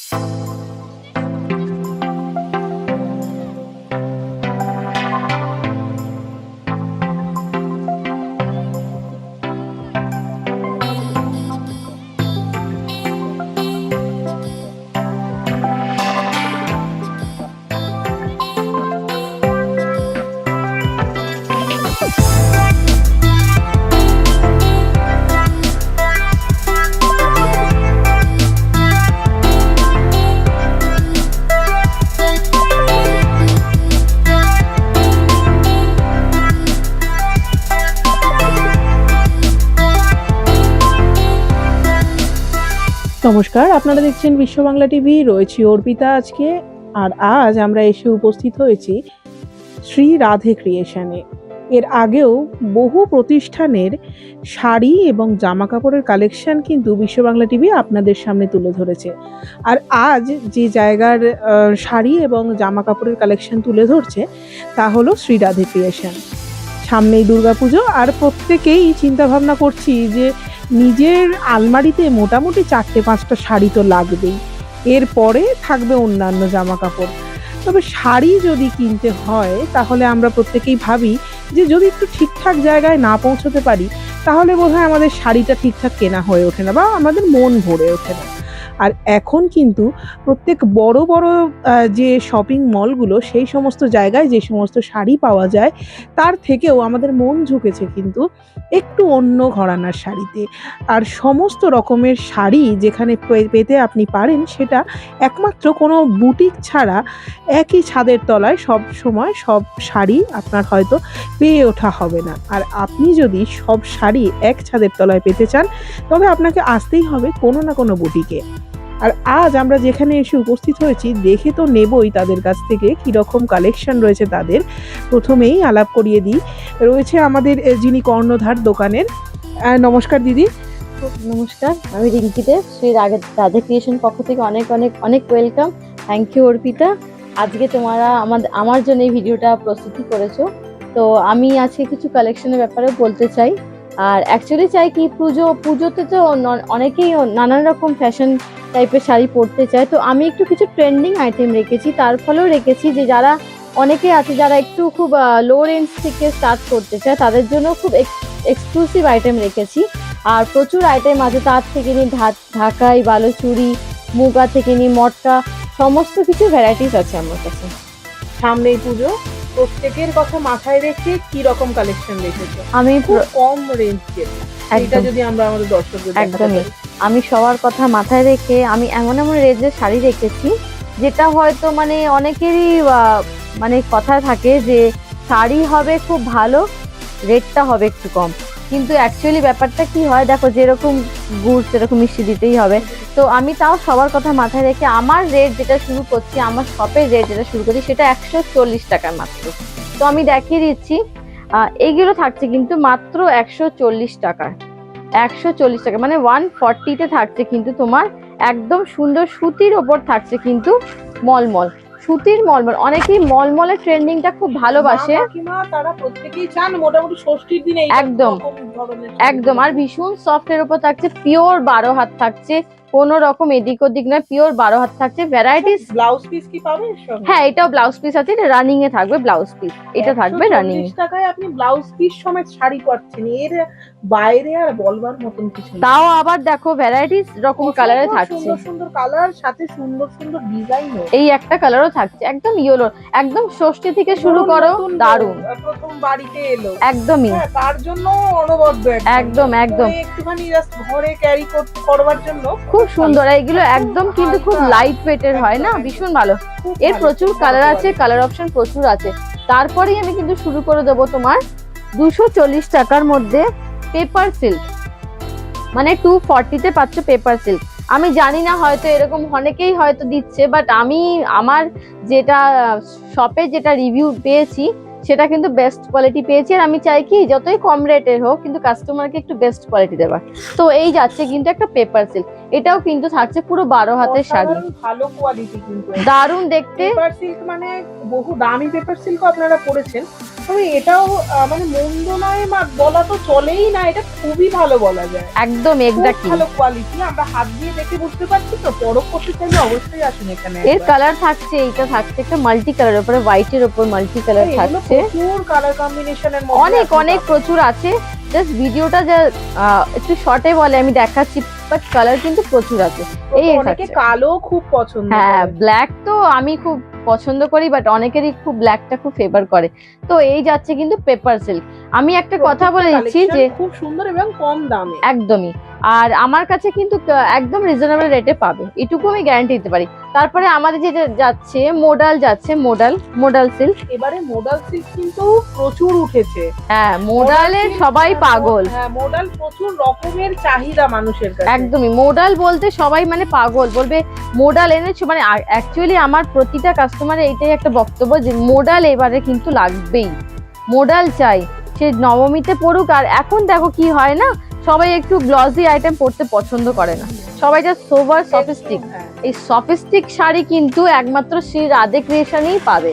নমস্কার, আপনারা দেখছেন বিশ্ব বাংলা টিভি। রয়েছি অর্পিতা আজকে। আর আজ আমরা এসে উপস্থিত হয়েছি শ্রী রাধে ক্রিয়েশনে। এর আগেও বহু প্রতিষ্ঠানের শাড়ি এবং জামা কাপড়ের কালেকশন কিন্তু বিশ্ব বাংলা টিভি আপনাদের সামনে তুলে ধরেছে। আর আজ যে জায়গার শাড়ি এবং জামা কাপড়ের কালেকশন তুলে ধরছে তা হলো শ্রী রাধে ক্রিয়েশন। সামনেই দুর্গাপুজো, আর প্রত্যেকেই চিন্তা ভাবনা করছি যে নিজের আলমারিতে মোটামুটি 4-5টা শাড়ি তো লাগবেই, এরপরে থাকবে অন্যান্য জামা কাপড়। তবে শাড়ি যদি কিনতে হয় তাহলে আমরা প্রত্যেকেই ভাবি যে যদি একটু ঠিকঠাক জায়গায় না পৌঁছতে পারি তাহলে বোধহয় আমাদের শাড়িটা ঠিকঠাক কেনা হয়ে ওঠে না বা আমাদের মন ভরে ওঠে না। আর এখন কিন্তু প্রত্যেক বড় বড় যে শপিং মলগুলো, সেই সমস্ত জায়গায় যে সমস্ত শাড়ি পাওয়া যায় তার থেকেও আমাদের মন ঝুঁকেছে কিন্তু একটু অন্য ঘরানার শাড়িতে। আর সমস্ত রকমের শাড়ি যেখানে পেতে আপনি পারেন সেটা একমাত্র কোনো বুটিক ছাড়া একই ছাদের তলায় সব সময় সব শাড়ি আপনার হয়তো পেয়ে ওঠা হবে না। আর আপনি যদি সব শাড়ি এক ছাদের তলায় পেতে চান তবে আপনাকে আসতেই হবে কোনো না কোনো বুটিকে। আর আজ আমরা যেখানে এসে উপস্থিত হয়েছি দেখে তো নেবই তাদের কাছ থেকে কীরকম কালেকশন রয়েছে তাদের। প্রথমেই আলাপ করিয়ে দিই, রয়েছে আমাদের যিনি কর্ণধার দোকানের। নমস্কার দিদি। নমস্কার, আমি রিঙ্কি দেব। শ্রী রাধে ক্রিয়েশন পক্ষ থেকে অনেক অনেক অনেক ওয়েলকাম। থ্যাংক ইউ অর্পিতা, আজকে তোমরা আমার জন্য এই ভিডিওটা প্রস্তুতি করেছো। তো আমি আজকে কিছু কালেকশনের ব্যাপারে বলতে চাই। আর অ্যাকচুয়ালি চাই কি, পুজোতে তো অনেকেই নানান রকম ফ্যাশন টাইপের শাড়ি পরতে চায়। তো আমি একটু কিছু ট্রেন্ডিং আইটেম রেখেছি, তার ফলেও রেখেছি যে যারা অনেকে আছে যারা একটু খুব লো রেঞ্জ থেকে স্টার্ট করতে চায় তাদের জন্য খুব এক্সক্লুসিভ আইটেম রেখেছি। আর প্রচুর আইটেম আছে, তার থেকে নিয়ে ঢাকাই, বালুচুরি, মুগা থেকে নিয়ে মটকা, সমস্ত কিছু ভ্যারাইটিস আছে আমার কাছে। সামনেই পুজো, প্রত্যেকের কথা মাথায় রেখে কি রকম কালেকশন রেখেছো? আমি খুব কম রেঞ্জের, এটা যদি আমরা আমাদের দর্শকদের একদমই আমি সবার কথা মাথায় রেখে আমি এমন এমন রেঞ্জের শাড়ি রেখেছি যেটা হয়তো মানে অনেকেরই মানে কথা থাকে যে শাড়ি হবে খুব ভালো, রেটটা হবে একটু কম। কিন্তু অ্যাকচুয়ালি ব্যাপারটা কি হয় দেখো, যেরকম গুড় সেরকম মিষ্টি দিতেই হবে। তো আমি তাও সবার কথা মাথায় রেখে আমার রেট যেটা শুরু করছি, আমার শপের রেট যেটা শুরু করছি সেটা 140 টাকার মাত্র। তো আমি দেখিয়ে দিচ্ছি, এইগুলো থাকছে কিন্তু মাত্র 140 টাকা। 140 টাকা মানে 140-তে থাকছে কিন্তু তোমার একদম সুন্দর সুতির ওপর থাকছে কিন্তু মলমল, সুতির মলমল। অনেকেই মলমলের ট্রেন্ডিংটা খুব ভালোবাসে, তারা প্রত্যেকেই চান মোটামুটি ষষ্ঠীর দিনে একদম একদম। আর ভীষণ সফট এর উপর থাকছে, পিওর 12 হাত থাকছে, কোনো রকম এদিক ওদিক নয়, পিওর 12 হাত থাকছে। ভ্যারাইটিস। ব্লাউজ পিস কি পাবে? হ্যাঁ, এটাও ব্লাউজ পিস আছে, এটা রানিং এ থাকবে ব্লাউজ পিস, এটা থাকবে রানিং এ। 140 টাকায় আপনি ব্লাউজ পিস সমেত শাড়ি পাচ্ছেন, এর বাইরে আর বলবার মতন কিছু নেই। তাও আবার দেখো ভ্যারাইটিস রকম কালারে থাকছে, সুন্দর সুন্দর কালার, সাথে সুন্দর সুন্দর ডিজাইনও। এই একটা কালারও থাকছে একদম ইয়েলো, একদম ষষ্ঠী থেকে শুরু করো, দারুন। প্রথম বাড়িতে এলো একদমই, তার জন্য অনবদ্য একদম একদম একটুখানি জাস্ট ঘরে ক্যারি করবার জন্য খুব সুন্দর। এইগুলো একদম কিন্তু খুব লাইট ওয়েটের হয় না, ভীষণ ভালো। এর প্রচুর কালার আছে, কালার অপশন প্রচুর আছে। তারপরেই আমি কিন্তু শুরু করে দেবো তোমার 240 টাকার মধ্যে পেপার সিল্ক, মানে 240-তে পাচ্ছ পেপার সিল্ক। আমি জানি না, হয়তো এরকম অনেকেই হয়তো দিচ্ছে, বাট আমি আমার যেটা শপে যেটা রিভিউ পেয়েছি সেটা কিন্তু বেস্ট কোয়ালিটি পেয়েছি। আর আমি চাই কি যতই কম রেটের হোক কিন্তু কাস্টমারকে একটু বেস্ট কোয়ালিটি দেওয়ার। তো এই যাচ্ছে কিন্তু একটা পেপার সিল্ক, এটাও কিন্তু থাকছে পুরো 12 হাতের শাড়ি, ভালো কোয়ালিটি কিন্তু দারুন দেখতে। পেপার সিল্ক মানে বহু দামি পেপার সিল্ক আপনারা পরেছেন, তবে এটাও মানে মন্দ নয় বলা তো চলেই না, এটা খুবই ভালো বলা যায়। একদম এক্স্যাক্টলি ভালো কোয়ালিটি, আমরা হাত দিয়ে দেখে বুঝতে পারছি তো। পরখ করতে চাইলে অবশ্যই আসুন এখানে। এর কালার থাকছে, এইটা থাকছে একটা মাল্টি কালার উপরে, হোয়াইটের উপর মাল্টি কালার থাকছে, প্রচুর কালার কম্বিনেশনের মধ্যে অনেক অনেক প্রচুর আছে। জাস্ট ভিডিওটা যা একটু শর্টে বলে আমি দেখাচ্ছি, বাট কালার কিন্তু প্রচুর আছে। এই অনেকে কালো খুব পছন্দ হ্যাঁ, করে। ব্ল্যাক তো আমি খুব পছন্দ করি, বাট অনেকেরই খুব ব্ল্যাকটা খুব ফেভার করে। তো এই যাচ্ছে কিন্তু পেপার সিল্ক। আমি একটা কথা বলে দিচ্ছি যে খুব সুন্দর এবং কম দামে একদমই, আর আমার কাছে কিন্তু একদম রিজনেবল রেটে পাবে, এটুকু আমি গ্যারান্টি দিতে পারি। তারপরে আমাদের যে যাচ্ছে মোডাল, যাচ্ছে মোডাল সিল্ক। এবারে মোডাল সিল্ক কিন্তু প্রচুর উঠেছে। হ্যাঁ, মোডালের সবাই পাগল। হ্যাঁ, মোডাল প্রচুর রকমের চাহিদা মানুষের কাছে। একদমই, মোডাল বলতে সবাই মানে পাগল, বলবে মোডাল এনেছো। মানে অ্যাকচুয়ালি আমার প্রতিটা কাস্টমারের এইটাই একটা বক্তব্য যে মোডাল এবারে কিন্তু লাগবেই, মোডাল চাই, সে নবমীতে পড়ুক। আর এখন দেখো কি হয় না, সবাই একটু গ্লসি আইটেম পরতে পছন্দ করে না, সবাই যা সোবার সফিস্টিক। এই সফিস্টিক শাড়ি কিন্তু একমাত্র শ্রী রাধে ক্রিয়েশনই পাবে,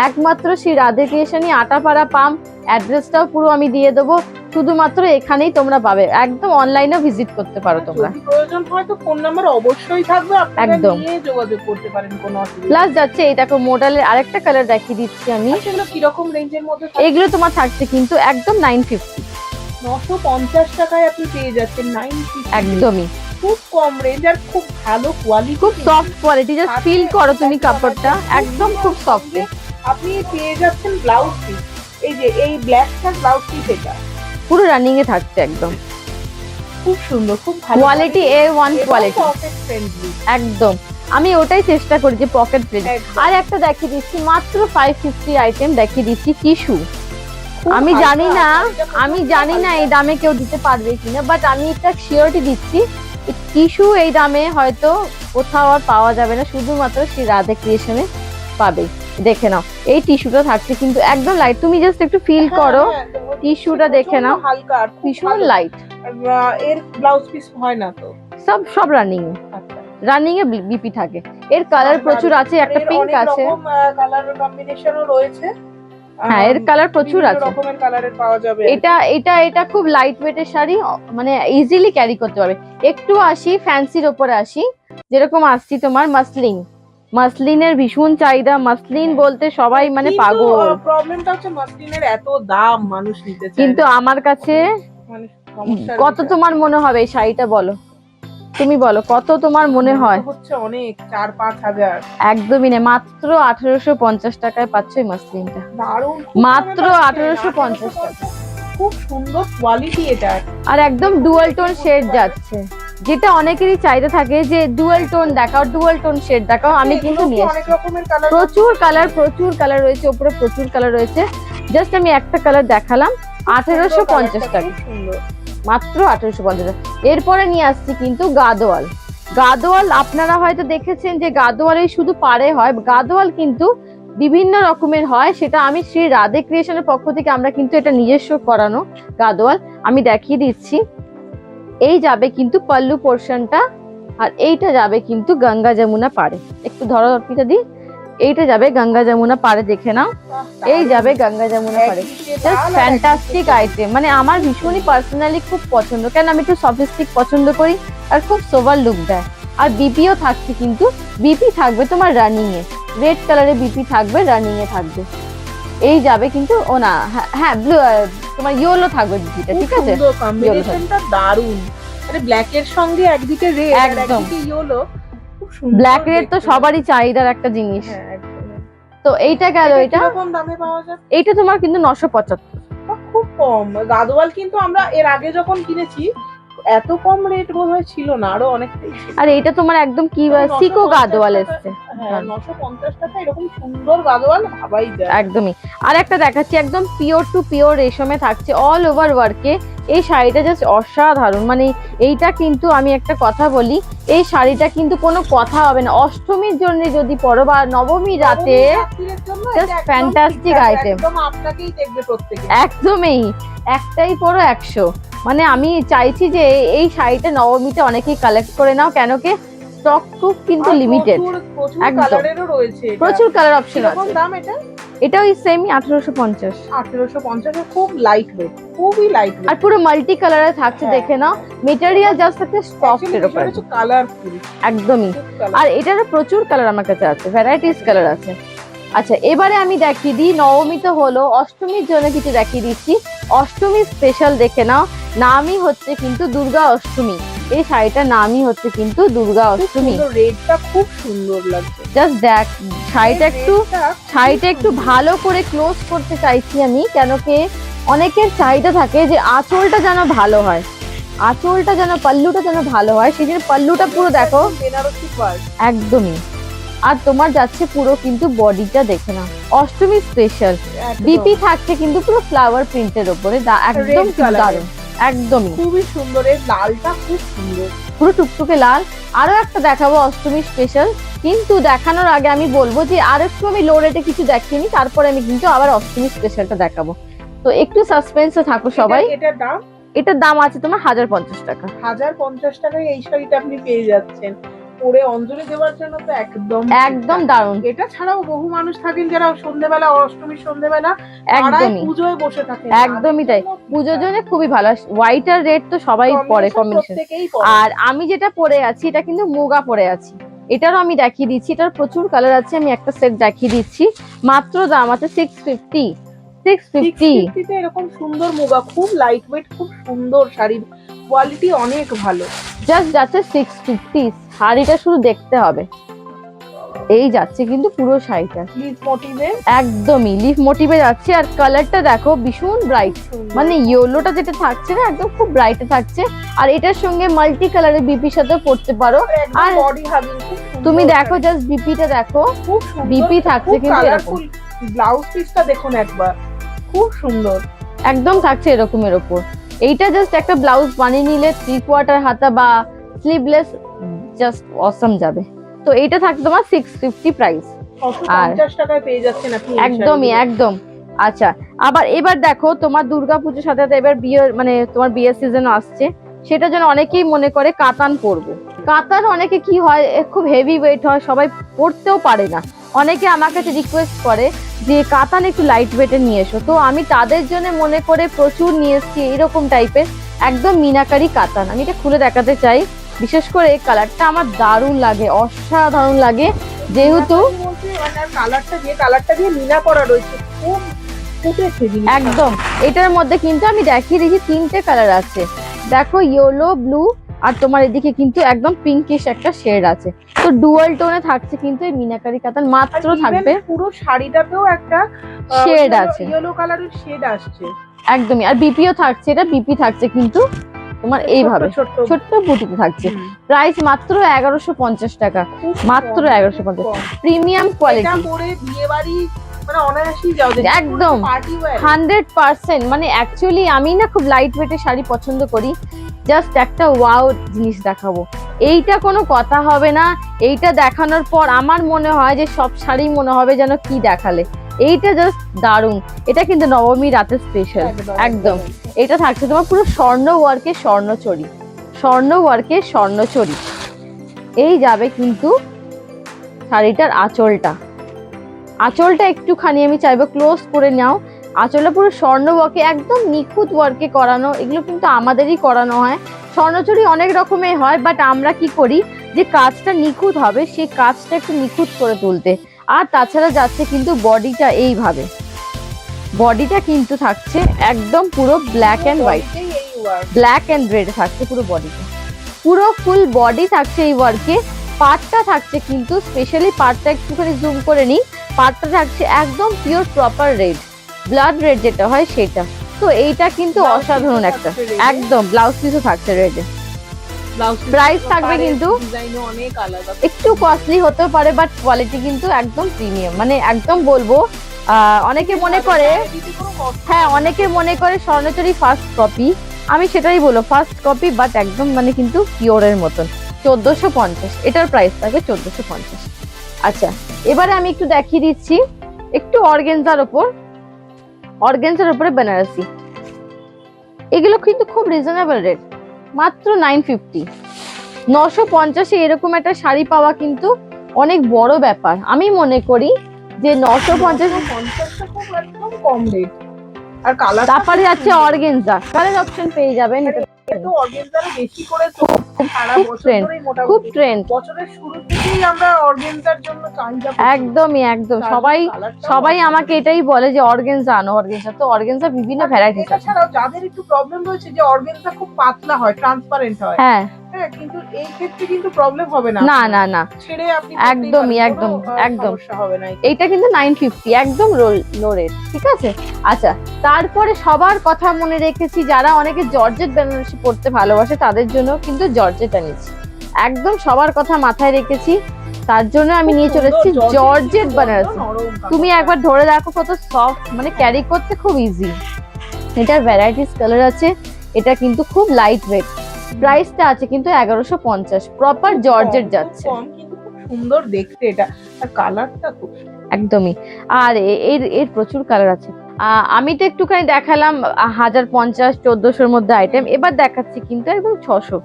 একমাত্র শ্রী রাধে ক্রিয়েশনই, আটাপাড়া পাম্প। অ্যাড্রেসটাও পুরো আমি দিয়ে দেবো, শুধুমাত্র এখানেই তোমরা পাবে। একদম অনলাইনেও ভিজিট করতে পারো তোমরা। যদি প্রয়োজন হয় তো ফোন নাম্বার অবশ্যই থাকবে, আপনারা একদম নিয়ে যোগাযোগ করতে পারেন, কোনো অসুবিধা প্লাস যাচ্ছে এই দেখো মোডালের আরেকটা কালার দেখিয়ে দিচ্ছি আমি। সেগুলো কি রকম রেঞ্জের মধ্যে? এগুলো তোমার থাকছে কিন্তু একদম 950, 950 টাকায় আপনি পেয়ে যাচ্ছেন 950। একদমই খুব কম রেঞ্জ আর খুব ভালো কোয়ালিটি, খুব সফট কোয়ালিটি। জাস্ট ফিল করো তুমি কাপড়টা, একদম খুব সফট। আপনি পেয়ে যাচ্ছেন ব্লাউজ পিস, এই যে এই ব্ল্যাকটা ব্লাউজ পিস, এটা পুরো রানিং এ থাকছে একদম খুব সুন্দর, খুব ভালো quality, A1 quality pocket friendly একদম। আমি ওটাই চেষ্টা করি যে পকেট ফ্রেন্ডলি। আর একটা দেখিয়ে দিচ্ছি, মাত্র 550 আইটেম দেখিয়ে দিচ্ছি, টিস্যু। আমি জানি না এই দামে কেউ দিতে পারবে কিনা, বাট আমি একটা শিওরিটি দিচ্ছি, টিস্যু এই দামে হয়তো কোথাও আর পাওয়া যাবে না, শুধুমাত্র সেই রাধে ক্রিয়েশনে পাবে। দেখে নাও এই টিস্যুটা থাকছে কিন্তু একদম লাইট, তুমি জাস্ট একটু ফিল করো টিস্যুটা, দেখে নাও হালকা ভীষণ লাইট। এর ব্লাউজ পিস হয় না তো? সব রানিং রানিং এ বিপি থাকে। এর কালার প্রচুর আছে, একটা পিঙ্ক আছে, কালার কম্বিনেশনও রয়েছে। হ্যাঁ, এর কালার প্রচুর আছে, রকমের কালারের পাওয়া যাবে। এটা খুব লাইট ওয়েটের শাড়ি, মানে ইজিলি ক্যারি করতে পারবে। একটু আসি ফ্যান্সির ওপরে আসি, যেরকম আসছি তোমার মাসলিনের ভীষণ চাহিদা। মাসলিন বলতে সবাই মানে পাগল। প্রবলেমটা হচ্ছে মাসলিনের এত দাম, মানুষ নিতে চায় কিন্তু আমার কাছে মানে কত তোমার মনে হবে এই শাড়িটা, বলো তুমি, বলো কত তোমার মনে হয়? হচ্ছে অনেক, 4-5 হাজার। একদমই না, মাত্র 1850 টাকায় পাচ্ছ এই মাসলিনটা, দারুণ, মাত্র 1850 টাকা। খুব সুন্দর কোয়ালিটি এটা। আর একদম ডুয়াল টোন শেড যাচ্ছে, যেটা অনেকেরই চাইতে থাকে যে ডুয়াল টোন দেখাও, ডুয়াল টোন শেড দেখাও। আমি কিন্তু নিয়ে অনেক রকমের কালার, প্রচুর কালার রয়েছে, উপরে প্রচুর কালার রয়েছে। জাস্ট আমি একটা কালার দেখালাম, 1850 টাকা, মাত্র 1850 টাকা। এরপরে নিয়ে আসছি কিন্তু গাদোয়াল। আপনারা হয়তো দেখেছেন যে গাদোয়ালে শুধু পাড়ে হয়, গাদোয়াল কিন্তু বিভিন্ন রকমের হয়। সেটা আমি শ্রী রাধে ক্রিয়েশনের পক্ষ থেকে আমরা কিন্তু এটা নিজস্ব করানো গাদোয়াল, আমি দেখিয়ে দিচ্ছি। এই যাবে কিন্তু পাল্লু পোর্শনটা, আর এইটা যাবে কিন্তু গঙ্গা যমুনা পাড়ে। একটু ধরো অর্পিতা দি, এইটা যাবে গঙ্গা যমুনা পাড়ে, দেখে নাও এই যাবে গঙ্গা যমুনা পাড়ে। জাস্ট ফ্যান্টাস্টিক আইটেম, মানে আমার ভীষণই পার্সোনালি খুব পছন্দ, কেন আমি একটু সফিস্টিক পছন্দ করি আর খুব সোবার লুক দেয়। আর বিপিও থাকছে কিন্তু, বিপি থাকবে তোমার রানিং এ, রেড কালারের বিপি থাকবে, রানিং এ থাকবে। এই যাবে কিন্তু ও না, হ্যাঁ ব্লু, তোমার ইয়েলো থাকবে বিপিটা, ঠিক আছে? কম্বিনেশনটা দারুণ, মানে ব্ল্যাক এর সঙ্গে একদিকে রেড আর একদিকে ইয়েলো, খুব সুন্দর। ব্ল্যাক রেড তো সবারই চাহিদার একটা জিনিস। তো এইটা গেল, এটা কম দামে পাওয়া যায়। এইটা তোমার কিন্তু 975, খুব কম। গাদোয়াল কিন্তু আমরা এর আগে যখন কিনেছি এত কম রেট বোধহয় ছিল না, আরো অনেকটাই ছিল। আর এইটা তোমার একদম কি সিকো গাদোয়াল এসছে, 950 টাকা এরকম সুন্দর গাদোয়াল ভাবাই যায়। একদমই। আর একটা দেখাচ্ছি, একদম পিওর টু পিওর রেশমে থাকছে, অল ওভার ওয়ার্কে। এই শাড়িটা জাস্ট অসাধারণ, মানে এইটা কিন্তু আমি একটা কথা বলি, এই শাড়িটা কিন্তু কোনো কথা হবে না, অষ্টমীর জন্য যদি পরো বা নবমী রাতে, জাস্ট ফ্যান্টাস্টিক আইটেম। আপনাকেই দেখবে প্রত্যেকে, একদমই একটাই পরো 100। মানে আমি চাইছি যে এই শাড়িটা নবমীতে অনেকেই কালেক্ট করে নাও, কেন কি স্টক খুব কিন্তু লিমিটেড, একদম কালারেরও রয়েছে, প্রচুর কালার অপশন আছে। দাম এটা এটা ওই সেমই 1850। 1850 খুব লাইট ওয়েট, খুবই লাইট আর ওয়েট। পুরো মাল্টি কালারে থাকছে, হ্যাঁ। দেখে নাও মেটেরিয়াল জাস্ট একটা সফট এর উপর, কালারফুল একদমই। আর এটারও প্রচুর কালার আমার কাছে আছে, ভ্যারাইটিস কালার আছে। আচ্ছা, এবারে আমি দেখিয়ে দিই, নবমী তো হলো, অষ্টমীর জন্য কিছু দেখিয়ে দিচ্ছি। অষ্টমী স্পেশাল দেখে নাও, নামই হচ্ছে কিন্তু দুর্গা অষ্টমী। এই শাড়িটার নামই হচ্ছে কিন্তু দুর্গা অষ্টমী। রেডটা খুব সুন্দর লাগছে। জাস্ট দেখ, শাড়িটা একটু ভালো করে ক্লোজ করতে চাইছি আমি, কেন কি অনেকের চাহিদা থাকে যে আঁচলটা যেন ভালো হয়, আঁচলটা যেন, পাল্লুটা যেন ভালো হয়, সেই জন্য পাল্লুটা পুরো দেখো বেনারসি পাড় একদমই। আর তোমার যাচ্ছে পুরো কিন্তু বডিটা দেখে না, অষ্টমী স্পেশাল বিপি থাকছে কিন্তু পুরো ফ্লাওয়ার প্রিন্টের উপরে, একদম দারুণ, একদমই খুবই সুন্দর। এর লালটা খুব সুন্দর, পুরো টুকটুকে লাল। আরো একটা দেখাবো অষ্টমী স্পেশাল, কিন্তু দেখানোর আগে আমি বলবো যে আর একটু আমি লো রেটে কিছু দেখিনি, তারপরে আমি কিন্তু আবার অষ্টমী স্পেশালটা দেখাবো, তো একটু সাসপেন্সে থাকো সবাই। এটার দাম আছে তোমার 1050 টাকা। 1050 টাকায় এই শাড়িটা আপনি পেয়ে যাচ্ছেন। পরে অঞ্জলি দেওয়ার জন্য তো একদম দারুণ। এটা ছাড়াও বহু মানুষ থাকেন যারা সন্ধ্যেবেলা, অষ্টমীর সন্ধ্যেবেলা একদমই পুজোয় বসে থাকেন, একদমই তাই, পুজোর জন্য খুবই ভালো। হোয়াইট আর রেড তো সবাই পরে কম্বিনেশন। আর আমি যেটা পরে আছি এটা কিন্তু মুগা পরে আছি, এটারও আমি দেখিয়ে দিচ্ছি, এটার প্রচুর কালার আছে, আমি একটা সেট দেখিয়ে দিচ্ছি। মাত্র দাম আছে 650। 650 তে এরকম সুন্দর মুগা, খুব লাইট ওয়েট, খুব সুন্দর শাড়ির কোয়ালিটি অনেক ভালো। জাস্ট যাচ্ছে 650, শাড়িটা শুধু দেখতে হবে। এই যাচ্ছে কিন্তু পুরো শাড়িটা লিফ মোটিভে, একদমই লিফ মোটিভে যাচ্ছে। আর কালারটা দেখো ভীষণ ব্রাইট, মানে ইয়েলোটা যেটা থাকছে না একদম খুব ব্রাইটে থাকছে। আর এটার সঙ্গে মাল্টি কালারের বিপির সাথে পড়তে পারো। আর বডি হাগিং, তুমি দেখো জাস্ট বিপিটা দেখো, খুব বিপি থাকছে কিন্তু এরকম। ব্লাউজ পিসটা দেখুন একবার, খুব সুন্দর একদম থাকছে এরকমের উপর। এইটা জাস্ট একটা ব্লাউজ বানিয়ে নিলে 3/4 হাতা বা স্লিভলেস, জাস্ট অসম যাবে। তো এইটা থাকছে তোমার 650 প্রাইস, 50 টাকায় পেয়ে যাচ্ছেন আপনি একদমই একদম। আচ্ছা, আবার এবার দেখো তোমার দুর্গাপুজোর সাথে সাথে এবার বিয়ে, মানে তোমার বিয়ের সিজন আসছে, সেটা যেন অনেকেই মনে করে কাতান পরবো। কাতান অনেকে কি হয়, খুব হেভি ওয়েট হয়, সবাই পরতেও পারে না। অনেকে আমার কাছে রিকোয়েস্ট করে যে কাতান একটু লাইট ওয়েটে নিয়ে এসো, তো আমি তাদের জন্য মনে করে প্রচুর নিয়ে এসেছি এরকম টাইপের একদম মিনাকারি কাতান। আমি এটা খুলে দেখাতে চাই, বিশেষ করে কালারটা আমার দারুণ লাগে, অসাধারণ লাগে, যেহেতু কালারটা দিয়ে মিনা করা রয়েছে, খুব ফুটেছে একদম। এটার মধ্যে কিন্তু আমি দেখিয়ে দিয়েছি 3টে কালার আছে, দেখো ইয়েলো, ব্লু, আর তোমার এদিকে কিন্তু একদম পিঙ্কিশ একটা শেড আছে। তো ডুয়াল টোনে থাকছে কিন্তু এই মিনাকারি কাতান, মাত্র থাকবে পুরো শাড়িটাতেও একটা শেড আছে, ইয়েলো কালারের শেড আসছে একদমই। আর বিপিও থাকছে, এটা বিপি থাকছে কিন্তু তোমার এইভাবে ছোট্ট বুটিতে থাকছে। প্রাইস মাত্র 1150 টাকা, মাত্র 1150। প্রিমিয়াম কোয়ালিটি, একদম 100%। মানে অ্যাকচুয়ালি আমি না খুব লাইট ওয়েটের শাড়ি পছন্দ করি। জাস্ট একটা ওয়াও জিনিস দেখাবো, এইটা কোনো কথা হবে না, এইটা দেখানোর পর আমার মনে হয় যে সব শাড়ি মনে হবে যেন কি দেখালে। এইটা জাস্ট দারুণ, এটা কিন্তু নবমী রাতের স্পেশাল একদম। এটা থাকছে তোমার পুরো স্বর্ণ ওয়ার্কের স্বর্ণচড়ি, স্বর্ণ ওয়ার্কের স্বর্ণচড়ি। এই যাবে কিন্তু শাড়িটার আঁচলটা, আঁচলটা একটুখানি আমি চাইবো ক্লোজ করে নাও। আঁচলটা পুরো স্বর্ণ ওয়ার্কে, একদম নিখুঁত ওয়ার্কে করানো, এগুলো কিন্তু আমাদেরই করানো হয়। স্বর্ণচুরি অনেক রকমের হয়, বাট আমরা কি করি যে কাজটা নিখুঁত হবে সেই কাজটা একটু নিখুঁত করে তুলতে। আর তাছাড়া যাচ্ছে কিন্তু বডিটা এইভাবে, বডিটা কিন্তু থাকছে একদম পুরো black and white, black and red থাকছে পুরো বডিটা, পুরো ফুল বডি থাকছে এই ওয়ার্কে। পার্টটা থাকছে কিন্তু স্পেশালি, পার্টটা একটুখানি জুম করে নিই, পার্টটা থাকছে একদম pure proper red, blood red যেটা হয় সেটা। তো এইটা কিন্তু অসাধারণ একটা, একদম ব্লাউজ পিসও থাকছে রেডে। প্রাইস থাকবে কিন্তু একটু কস্টলি হতে পারে, বাট কোয়ালিটি কিন্তু একদম প্রিমিয়াম, মানে একদম বলবো। অনেকে মনে করে, হ্যাঁ অনেকে মনে করে স্বর্ণচুরি ফার্স্ট কপি, আমি সেটাই বলবো ফার্স্ট কপি, বাট একদম মানে কিন্তু পিওরের মতন। 1450, এটার প্রাইস থাকবে 1450। আচ্ছা, এবারে আমি একটু দেখিয়ে দিচ্ছি একটু অর্গেনজার ওপর, অর্গেনজার উপরে বেনারসি, এগুলো কিন্তু খুব রিজনেবল রেট, মাত্র 950। 950 এরকম একটা শাড়ি পাওয়া কিন্তু অনেক বড় ব্যাপার। আমি মনে করি যে 950 50টা খুব একদম কম রেট। আর কালার তারপরে যাচ্ছে অর্গেনজা, কালার অপশন পেয়ে যাবেন। এটা তো অর্গানজার বেশি করে তো সারা খুব বছর ট্রেন্ড, ধরেই খুব মোটামুটি ট্রেন্ড। বছরের শুরু থেকেই আমরা অর্গানজার জন্য চাহিদা পাচ্ছি। একদমই একদম, সবাই আমাকে এটাই বলে যে অর্গেনজা আনো, অর্গেনজা। তো অর্গেনজা বিভিন্ন ভ্যারাইটিস এটা আছে। ছাড়াও যাদের একটু প্রবলেম রয়েছে যে অর্গানজা খুব পাতলা হয়, ট্রান্সপারেন্ট হয়, হ্যাঁ হ্যাঁ, কিন্তু এই ক্ষেত্রে কিন্তু প্রবলেম হবে না। না না না, ছেড়ে আপনি একদমই একদম একদম। সমস্যা হবে না। এইটা কিন্তু 950, একদম লো রেট, ঠিক আছে। আচ্ছা, তারপরে সবার কথা মনে রেখেছি, যারা অনেকে জর্জেট বেনারসি পড়তে ভালোবাসে তাদের জন্য কিন্তু জর্জেট এনেছি, একদম সবার কথা মাথায় রেখেছি। তার জন্য আমি নিয়ে চলে এসেছি জর্জেট বেনারসি। তুমি একবার ধরে দেখো কত সফট, মানে ক্যারি করতে খুব ইজি। এটার ভ্যারাইটিস কালার আছে, এটা কিন্তু খুব লাইট ওয়েট। প্রাইসটা আছে কিন্তু 1150, প্রপার জর্জেট যাচ্ছে, কিন্তু খুব সুন্দর দেখতে এটা, আর কালারটা খুব একদমই। আর এর প্রচুর কালার আছে। আমি তো একটুখানি দেখালাম 1050 1400-র মধ্যে আইটেম, এবার দেখাচ্ছি কিন্তু একদম 600,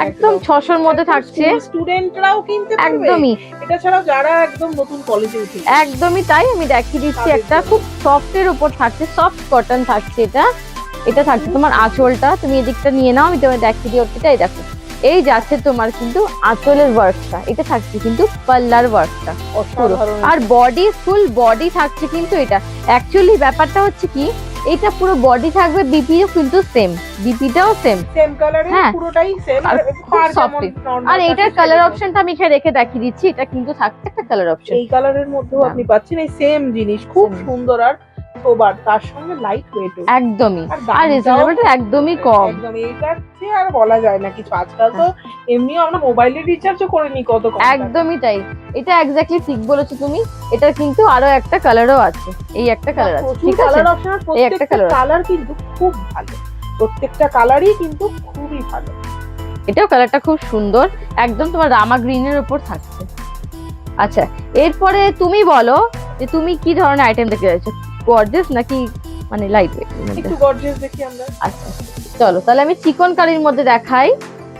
একদম 600-র মধ্যে থাকছে। স্টুডেন্টরাও কিনতে পারবে একদমই, এটা ছাড়াও যারা একদম নতুন কলেজে উঠে, একদমই তাই। আমি দেখিয়ে দিচ্ছি, একটা খুব সফটের উপর থাকছে, সফট কটন থাকছে এটা। এটা থাকছে তোমার আঁচলটা, তুমি এদিকটা নিয়ে নাও, আমি তোমায় দেখিয়ে দিই ওটা। এই দেখো, এই যাচ্ছে তোমার কিন্তু আঁচলের ওয়ার্কটা, এটা থাকছে কিন্তু পাল্লার ওয়ার্কটা পুরো, আর বডি ফুল বডি থাকছে কিন্তু এটা। অ্যাকচুয়ালি ব্যাপারটা হচ্ছে কি, এটা পুরো বডি থাকবে, বিপিও কিন্তু সেম, বিপিটাও সেম কালারে, হ্যাঁ পুরোটাই সেম, আর খুব সফট। আর এইটার কালার অপশনটা আমি এখানে রেখে দেখিয়ে দিচ্ছি, এটা কিন্তু থাকছে একটা কালার অপশন। এই কালারের মধ্যেও আপনি পাচ্ছেন এই সেম জিনিস, খুব সুন্দর আর সোবার, তার সঙ্গে লাইট ওয়েট, একদমই, আর রিজনেবলটা একদমই কম, একদম। এইটার চেয়ে আর বলা যায় না কিছু। আজকাল তো এমনিও আমরা মোবাইলের রিচার্জও করে নি কত কম। একদমই তাই, এটা এক্স্যাক্টলি ঠিক বলেছো তুমি। এটা কিন্তু আরো একটা কালারও আছে, এই একটা কালার আছে, ঠিক আছে। এই একটা কালার কিন্তু খুব ভালো, প্রত্যেকটা কালারই কিন্তু খুবই ভালো। এটাও কালারটা খুব সুন্দর, একদম তোমার রামা গ্রিনের উপর থাকছে। আচ্ছা, এরপরে তুমি বলো যে তুমি কি ধরনের আইটেম দেখতে চাইছো, গর্জিয়াস নাকি মানে লাইট ওয়েট? একটু গর্জিয়াস দেখি আমরা। আচ্ছা চলো, তাহলে আমি চিকন কারির মধ্যে দেখাই।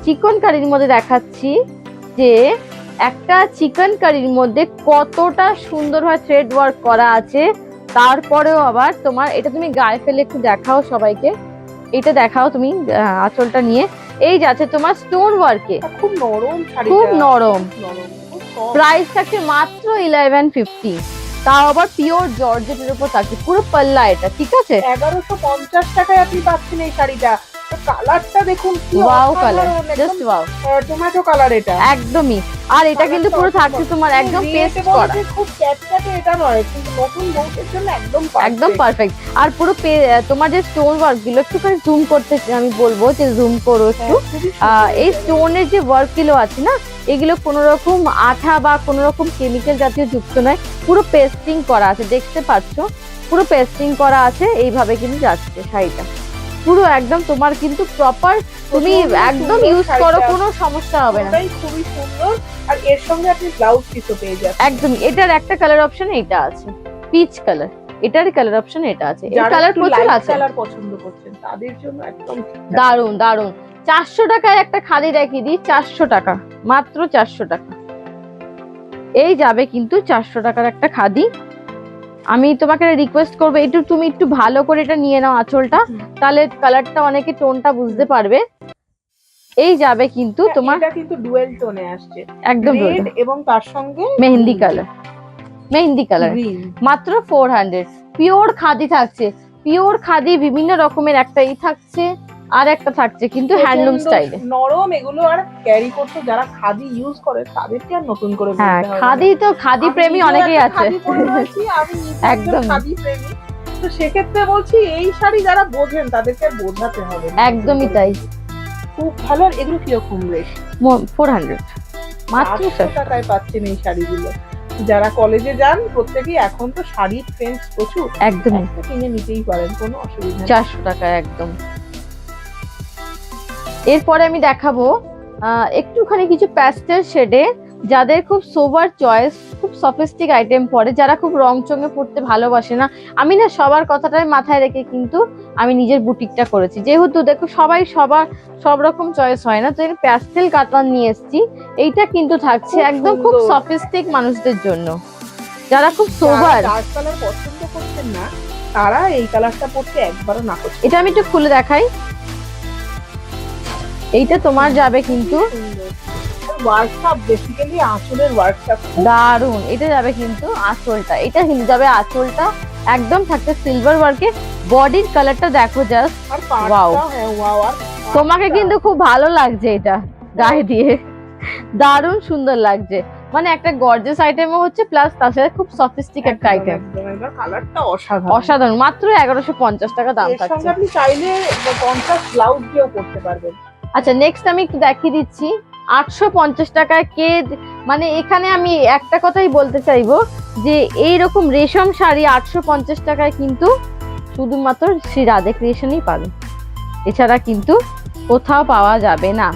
চিকন কারির মধ্যে দেখাচ্ছি যে একটা চিকন কারির মধ্যে কতটা সুন্দরভাবে থ্রেড ওয়ার্ক করা আছে। তারপরেও আবার তোমার এটা তুমি গায়ে ফেলে একটু দেখাও সবাইকে, এটা দেখাও তুমি আঁচলটা নিয়ে। এই যাচ্ছে তোমার স্টোন ওয়ার্কে, খুব নরম, খুব নরম। প্রাইস থাকছে মাত্র 1150, তাও আবার পিওর জর্জেটের উপর থাকছে, পুরো পাল্লা এটা, ঠিক আছে। 1150 টাকায় আপনি পাচ্ছেন এই শাড়িটা। কালারটা দেখুন, wow colour, just wow, tomato colour এটা, একদমই। আর এটা কিন্তু পুরো থাকছে তোমার একদম পেস্ট করা, খুব ক্যাটক্যাটে এটা নয়, কিন্তু নতুন বউদের জন্য একদম পারফেক্ট। আর পুরো তোমার যে স্টোন ওয়ার্ক গুলো একটুখানি জুম করতে আমি বলবো যে জুম করো একটু। এই স্টোনের যে ওয়ার্ক গুলো আছে না, এগুলো কোনো রকম আঠা বা কোনো রকম কেমিক্যাল জাতীয় যুক্ত নয়, পুরো পেস্টিং করা আছে, দেখতে পাচ্ছো পুরো পেস্টিং করা আছে। এইভাবে কিন্তু যাচ্ছে শাড়িটা পুরো একদম তোমার কিন্তু প্রপার, তুমি একদম ইউজ করো, কোনো সমস্যা হবে না, খুবই সুন্দর। আর এর সঙ্গে আপনি ব্লাউজ পিসও পেয়ে যাবেন। একদমই। এটার একটা কালার অপশন এটা আছে, পিচ কালার, এটার কালার অপশন এটা আছে। এই কালার প্রচুর আছে, কালার পছন্দ করছেন তাদের জন্য একদম দারুন দারুন। 400 টাকায় একটা খাদি দেখিয়ে দিই, 400 টাকা, মাত্র 400 টাকা। এই যাবে কিন্তু 400 টাকার একটা খাদি। আমি তোমাকে রিকোয়েস্ট করবো একটু তুমি একটু ভালো করে এটা নিয়ে নাও আঁচলটা, তাহলে কালারটা অনেকে টোনটা বুঝতে পারবে। এই যাবে কিন্তু তোমার, এটা কিন্তু ডুয়েল টোনে আসছে, একদম রেড এবং তার সঙ্গে মেহেন্দি কালার, মেহেন্দি কালার, মাত্র 400। পিওর খাদি থাকছে, পিওর খাদি, বিভিন্ন রকমের একটাই থাকছে, আর একটা থাকছে কিন্তু হ্যান্ডলুম স্টাইলে, নরম। এগুলো আর ক্যারি করতে যারা খাদি ইউজ করে তাদেরকে আর নতুন করে বলতে হবে না। খাদি তো খাদি প্রেমী অনেকেই আছে, আমি একদম খাদি প্রেমী, তো সেক্ষেত্রে বলছি এই শাড়ি যারা বোঝেন তাদেরকে আর বোঝাতে হবে না। একদমই তাই, খুব ভালো। আর এগুলো কিরকম রেট? 400, মাত্র 400 টাকায় পাচ্ছেন এই শাড়িগুলো। যারা কলেজে যান প্রত্যেকেই, এখন তো শাড়ির ট্রেন্ড প্রচুর, একদমই কিনে নিতেই পারেন, কোনো অসুবিধা নেই। 400 টাকা একদম। এরপরে আমি দেখাবো একটুখানি কিছু প্যাস্টেল শেডে, যাদের খুব সোবার চয়েস, খুব সফিস্টিক আইটেম পরে, যারা খুব রং চঙে পড়তে ভালোবাসে না। আমি না সবার কথাটাই মাথায় রেখে কিন্তু আমি নিজের বুটিকটা করেছি, যেহেতু দেখো সবাই সব রকম চয়েস হয় না, তো এর প্যাস্টেল কাতান নিয়ে এসেছি। এইটা কিন্তু থাকছে একদম খুব সফিস্টিক মানুষদের জন্য, যারা খুব সোভার, ডার্ক কালার পছন্দ করছেন না তারা এই কালারটা পরতে একবারও না করছে। এটা আমি একটু খুলে দেখাই। এইটা তোমার যাবে কিন্তু ওয়ার্কশপ, বেসিক্যালি আঁচলের ওয়ার্কশপ দারুন। এটা যাবে কিন্তু আঁচলটা, এটা কিন্তু যাবে আঁচলটা একদম থাকছে সিলভার ওয়ার্কে। বডির কালারটা দেখো জাস্ট, আর Wow. পাড়টা, হ্যাঁ ওয়াও। আর তোমাকে কিন্তু খুব ভালো লাগছে এটা গায়ে দিয়ে, দারুণ সুন্দর লাগছে। মানে একটা গর্জিয়াস আইটেমও হচ্ছে, প্লাস তার সাথে খুব সফিস্টিকেট একটা আইটেম। কালারটা অসাধারণ অসাধারণ। মাত্র 1150 টাকা দাম এর থাকছে। সঙ্গে আপনি চাইলে কন্ট্রাস্ট ব্লাউজ দিয়েও করতে পারবেন। আচ্ছা, নেক্সট আমি একটু দেখিয়ে দিচ্ছি 850 টাকায় কে, মানে এখানে আমি একটা কথাই বলতে চাইবো যে এইরকম রেশম শাড়ি 850 টাকায় কিন্তু শুধুমাত্র শ্রী রাধে ক্রিয়েশনই পাবে, এছাড়া কিন্তু কোথাও পাওয়া যাবে না।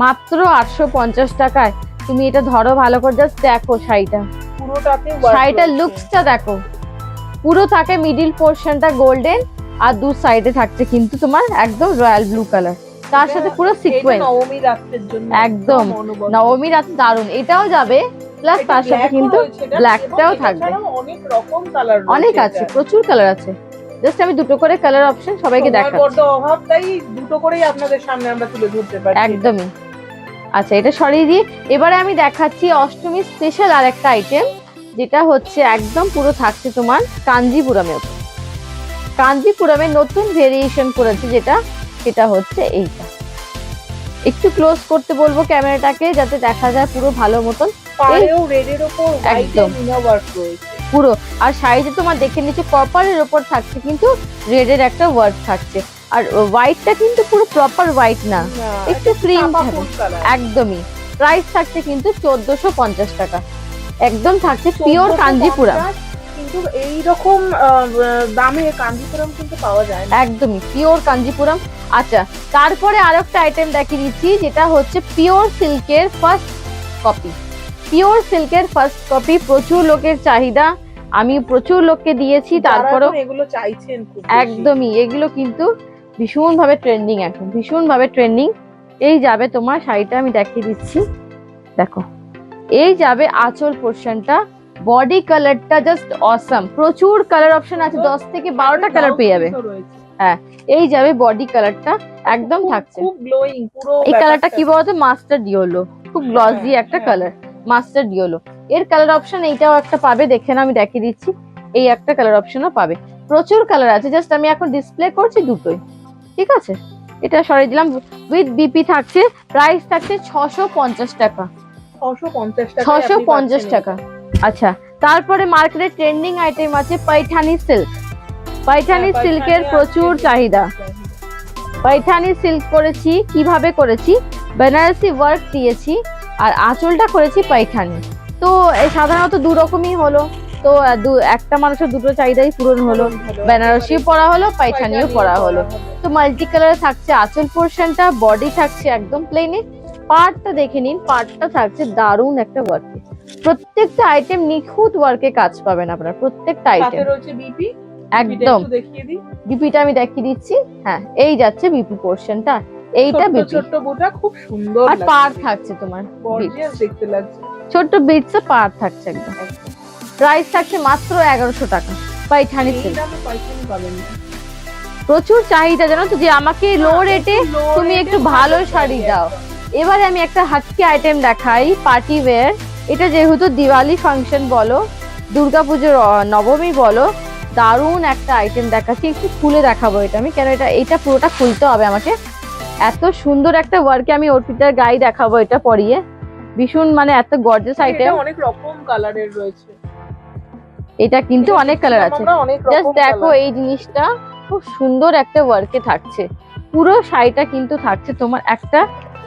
মাত্র 850 টাকায় তুমি এটা ধরো ভালো করে, জাস্ট দেখো শাড়িটা, পুরোটাতে শাড়িটার লুকসটা দেখো। পুরো থাকে মিডিল পোর্শনটা গোল্ডেন, আর দু সাইডে থাকছে কিন্তু তোমার একদম রয়্যাল ব্লু কালার, তার সাথে পুরো সিকোয়েন্স। নবমী রাত্রের জন্য একদম নবমী রাত দারুন, এটাও যাবে, প্লাস তার সাথে কিন্তু ব্ল্যাকটাও থাকবে। অনেক রকম কালার অনেক আছে, প্রচুর কালার আছে। জাস্ট আমি দুটো করে কালার অপশন সবাইকে দেখাচ্ছি। বড্ড অভাব, তাই দুটো করেই আপনাদের সামনে আমরা তুলে ধরতে পারি। একদমই। আচ্ছা, এটা সরিয়ে দিয়ে এবারে আমি দেখাচ্ছি অষ্টমী স্পেশাল আর একটা আইটেম, যেটা হচ্ছে একদম পুরো থাকছে তোমার কাঞ্জিপুরমের উপর। কাঞ্জিপুরমের নতুন ভেরিয়েশন করেছে যেটা, সেটা হচ্ছে এইটা। একটু ক্লোজ করতে বলবো ক্যামেরাটাকে যাতে দেখা যায় পুরো ভালো মতন। পাড়েও রেডের উপর একদম মিনা ওয়ার্ক রয়েছে পুরো, আর শাড়িতে তোমার দেখে নিচ্ছে কপারের উপর থাকছে কিন্তু রেডের একটা ওয়ার্ক থাকছে, আর হোয়াইটটা কিন্তু পুরো প্রপার হোয়াইট না, একটু ক্রিম একদমই। প্রাইস থাকছে কিন্তু 1450 টাকা, একদম থাকছে পিওর কাঞ্জিপুরম। কিন্তু এই রকম দামে কাঞ্জিপুরম কিন্তু পাওয়া যায় না, একদমই পিওর কাঞ্জিপুরম। আচ্ছা, তারপরে আরেকটা আইটেম দেখিয়ে দিচ্ছি যেটা হচ্ছে পিওর সিল্কের ফার্স্ট কপি। পিওর সিল্কের ফার্স্ট কপি প্রচুর লোকের চাহিদা, আমি প্রচুর লোককে দিয়েছি, তারপরেও এগুলো চাইছেন খুব। একদমই, এগুলো কিন্তু ভীষণ ভাবে ট্রেন্ডিং, এখন ভীষণ ভাবে ট্রেন্ডিং। এই যাবে তোমার শাড়িটা, আমি দেখিয়ে দিচ্ছি, দেখো এই যাবে আঁচল পোর্শনটা, বডি কালারটা জাস্ট অসাম। প্রচুর কালার অপশন আছে, 10 থেকে 12টা কালার পেয়ে যাবে। হ্যাঁ, এই যাবে বডি কালারটা, একদম থাকছে খুব গ্লোয়িং পুরো। এই কালারটা কি বলতো, মাস্টার্ড ইয়েলো, খুব গ্লসি একটা কালার, মাস্টার্ড ইয়েলো। এর কালার অপশন এইটাও একটা পাবে, দেখে না আমি দেখিয়ে দিচ্ছি, এই একটা কালার অপশনও পাবে। প্রচুর কালার আছে, জাস্ট আমি এখন ডিসপ্লে করছি দুটোই, ঠিক আছে। এটা সরিয়ে দিলাম। উইথ বিপি থাকছে, প্রাইস থাকছে 650 টাকা। 650 টাকা। আচ্ছা, তারপরে মার্কেটে ট্রেন্ডিং আইটেম আছে পাইঠানি সিল্ক। পাইঠানি সিল্কের প্রচুর চাহিদা। পাইঠানি সিল্ক করেছি, কিভাবে করেছি, বেনারসি ওয়ার্ক দিয়েছি, আর আঁচলটা করেছি পাইঠানি। তো এই সাধারণত দু রকমই হলো, তো একটা মানুষের দুটো চাহিদাই পূরণ হলো, বেনারসিও পরা হলো, পাইঠানিও পরা হলো। তো মাল্টি কালারে থাকছে আঁচল পোর্শনটা, বডি থাকছে একদম প্লেনে। পার্টটা দেখে নিন, পার্টটা থাকছে দারুণ একটা ওয়ার্কে। প্রত্যেকটা আইটেম নিখুঁত ওয়ার্কে কাজ পাবেন আপনারা, প্রত্যেকটা আইটেম। একদম বিপিটা আমি দেখিয়ে দিচ্ছি। হ্যাঁ, এই যাচ্ছে বিপি পোর্শনটা, এইটা বিপি, ছোট বুটা খুব সুন্দর, আর পার থাকছে তোমার গর্জিয়াস দেখতে লাগছে, ছোট বিটস পার থাকছে একদম। প্রাইস থাকছে মাত্র 1100 টাকা। পাইঠানি সিল্ক প্রচুর চাহিদা, জানো তো, যে আমাকে লো রেটে তুমি একটু ভালো শাড়ি দাও। এবারে আমি একটা হাটকি আইটেম দেখাই, পার্টি ওয়্যার। এটা যেহেতু দিওয়ালি ফাংশন বলো, দুর্গাপুজোর নবমী বলো, দারুণ একটা আইটেম দেখাচ্ছি। একটু খুলে দেখাবো এটা আমি, কেন এটা পুরোটা খুলতে হবে আমাকে। এত সুন্দর একটা ওয়ার্কে আমি অর্পিতার গায়ে দেখাবো এটা পরিয়ে, ভীষণ মানে এত গর্জিয়াস আইটেম। অনেক রকম কালারের রয়েছে, এটা কিন্তু অনেক কালার আছে। জাস্ট দেখো এই জিনিসটা খুব সুন্দর একটা ওয়ার্কে থাকছে। পুরো শাড়িটা কিন্তু থাকছে তোমার একটা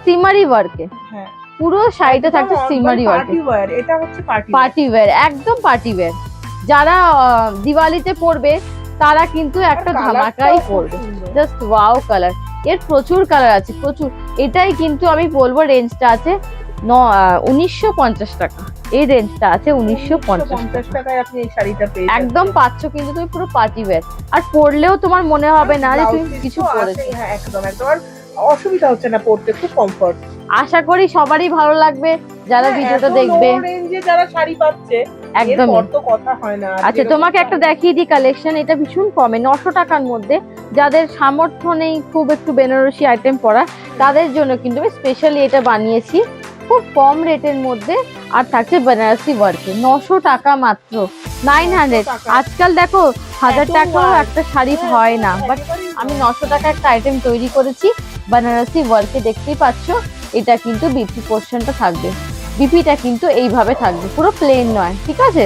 সিমারি ওয়ার্কে। হ্যাঁ, পুরো শাড়িটা থাকছে সিমারি ওয়ার্কে। এটা হচ্ছে পার্টি ওয়্যার, একদম পার্টি ওয়্যার। যারা দিওয়ালিতে পরবে তারা কিন্তু একটা ধামাকাই পরবে। জাস্ট ওয়াও কালার, এর প্রচুর কালার আছে, প্রচুর। এটাই কিন্তু আমি বলবো রেঞ্জটা আছে 1950 টাকা। এই রেঞ্জটা আছে 1950 টাকায় আপনি এই শাড়িটা পেয়ে একদম পাচ্ছ কিন্তু তুমি পুরো পার্টি ওয়্যার, আর পরলেও তোমার মনে হবে না যে তুমি কিছু পরেছো। হ্যাঁ, একদম অসুবিধা হচ্ছে না পরতে, খুব কমফর্ট। আশা করি সবারই ভালো লাগবে যারা ভিডিওটা দেখবে। রেঞ্জে যারা শাড়ি পাচ্ছে একদমই। এরপর তো কথা হয় না। আচ্ছা তোমাকে একটা দেখিয়ে দিই কালেকশন, এটা ভীষণ কমে 900 টাকার মধ্যে। যাদের সামর্থ্য নেই খুব একটু বেনারসি আইটেম পরা, তাদের জন্য কিন্তু আমি স্পেশালি এটা বানিয়েছি খুব কম রেটের মধ্যে। আর থাকছে বেনারসি ওয়ার্কে, 900 টাকা মাত্র, 900। টাকা। আজকাল দেখো 1000 এত টাকাও work। একটা শাড়ি হ্যাঁ, হয় না, বাট একেবারেই আমি নয়। 900 টাকা একটা আইটেম তৈরি করেছি বেনারসি ওয়ার্কে। দেখতেই পাচ্ছ এটা কিন্তু বিপি পোর্শনটা থাকবে, বিপিটা কিন্তু এইভাবে থাকবে, পুরো প্লেন নয়, ঠিক আছে?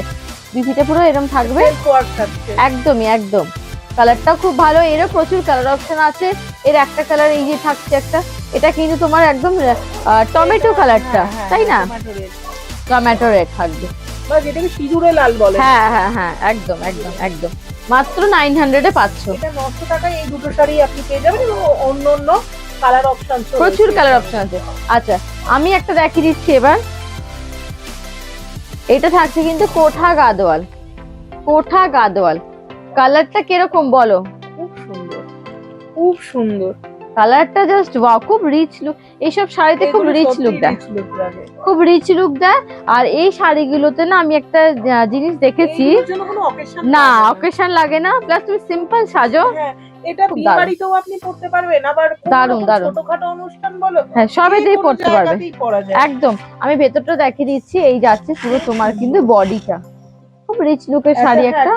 বিপিটা পুরো এরকম থাকবে, Self work থাকছে। একদমই একদম। কালারটাও খুব ভালো, এরও প্রচুর কালার অপশন আছে। এর একটা কালার এই যে থাকছে একটা, এটা কিন্তু তোমার একদম টমেটো কালারটা, হ্যাঁ, তাই না? tomato red। টমেটো রেড থাকবে, বা যেটাকে সিঁদুরে লাল বলে। হ্যাঁ হ্যাঁ হ্যাঁ, একদম একদম একদম। মাত্র 900 এ পাচ্ছ। এটা 900 টাকায় এই দুটো শাড়ি আপনি পেয়ে যাবেন এবং অন্য অন্য কালার অপশন প্রচুর কালার অপশন আছে। আচ্ছা আমি একটা দেখিয়ে দিচ্ছি এবার, এটা থাকছে কিন্তু কোঠা গাদোয়াল, কোঠা গাদোয়াল। কালারটা কিরকম বলো? খুব সুন্দর, খুব সুন্দর। কালারটা জাস্ট ওয়াও, খুব রিচ লুক। এইসব শাড়িতে খুব এগুলো রিচ সত্যি লুক দেয়, rich look লাগে। খুব রিচ লুক দেয়। আর এই শাড়িগুলোতে না আমি একটা জিনিস দেখেছি, এইগুলোর জন্য কোনো occasion না লাগে অকেশন লাগে না, প্লাস তুমি সিম্পল সাজো। হ্যাঁ, এটা খুব বিয়ে দারুণ। বাড়িতেও আপনি পড়তে পারবেন, আবার কোনো দারুণ, রকম দারুণ। ছোটখাটো অনুষ্ঠান বলো, হ্যাঁ যে সবেতেই কোনো পড়তে পারবে, জায়গাতেই পরা যায়। একদম। আমি ভেতরটা দেখিয়ে দিচ্ছি, এই যাচ্ছে পুরো তোমার কিন্তু বডিটা, খুব রিচ লুকের শাড়ি হ্যাঁ, একটা,